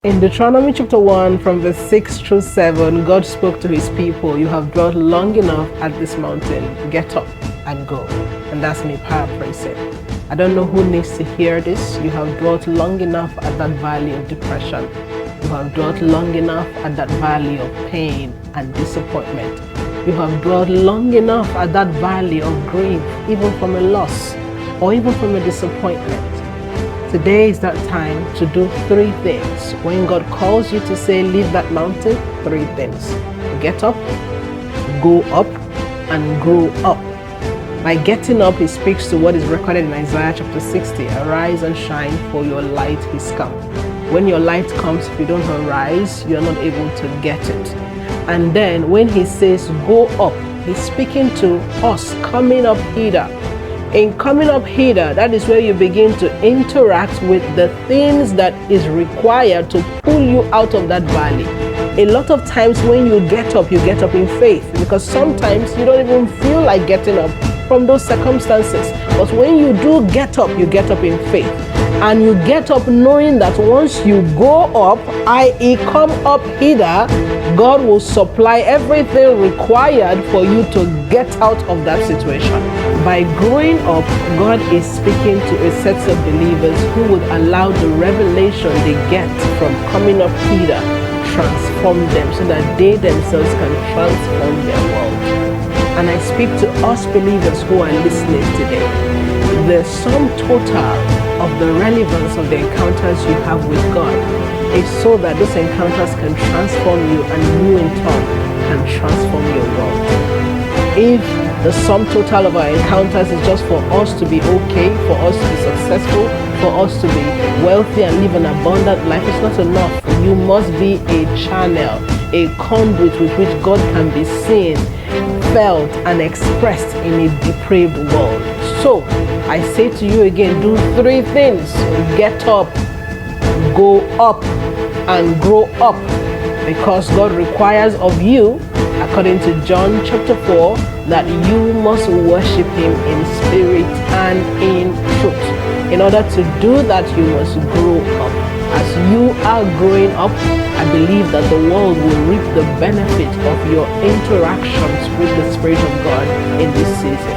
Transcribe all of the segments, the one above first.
In Deuteronomy chapter 1 from verse 6 through 7, God spoke to his people, "You have dwelt long enough at this mountain. Get up and go." And that's me paraphrasing. I don't know who needs to hear this. You have dwelt long enough at that valley of depression. You have dwelt long enough at that valley of pain and disappointment. You have dwelt long enough at that valley of grief, even from a loss or even from a disappointment. Today is that time to do three things. When God calls you to say, leave that mountain, three things. Get up, go up, and grow up. By getting up, he speaks to what is recorded in Isaiah chapter 60. Arise and shine, for your light is come. When your light comes, if you don't arise, you're not able to get it. And then when he says, go up, he's speaking to us coming up hither. In coming up hither, that is where you begin to interact with the things that is required to pull you out of that valley. A lot of times when you get up in faith, because sometimes you don't even feel like getting up from those circumstances. But when you do get up, you get up in faith. And you get up knowing that once you go up, i.e. come up hither, God will supply everything required for you to get out of that situation. By growing up, God is speaking to a set of believers who would allow the revelation they get from coming up hither transform them so that they themselves can transform their world. And I speak to us believers who are listening today. The sum total of the relevance of the encounters you have with God is so that those encounters can transform you and you in turn can transform your world. If the sum total of our encounters is just for us to be okay, for us to be successful, for us to be wealthy and live an abundant life, it's not enough. You must be a channel, a conduit with which God can be seen, felt and expressed in a depraved world. So I say to you again, do three things. Get up, go up, and grow up, because God requires of you, according to John chapter 4, that you must worship him in spirit and in truth. In order to do that, you must grow up. As you are growing up, I believe that the world will reap the benefit of your interactions with the Spirit of God in this season.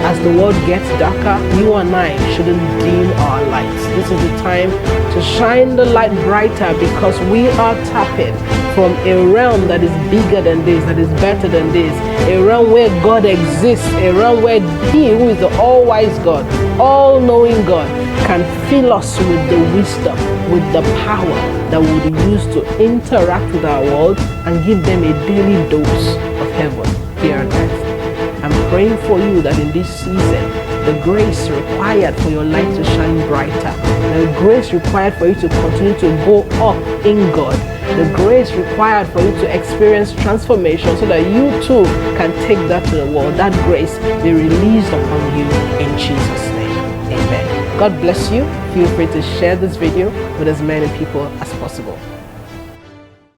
As the world gets darker, you and I shouldn't dim our lights. This is the time to shine the light brighter, because we are tapping from a realm that is bigger than this, that is better than this, a realm where God exists, a realm where he who is the all-wise God, all-knowing God, can fill us with the wisdom, with the power that we would use to interact with our world and give them a daily dose of heaven here on earth. I'm praying for you that in this season, the grace required for your light to shine brighter, the grace required for you to continue to go up in God, the grace required for you to experience transformation so that you too can take that to the world, that grace be released upon you in Jesus' name. Amen. God bless you. Feel free to share this video with as many people as possible.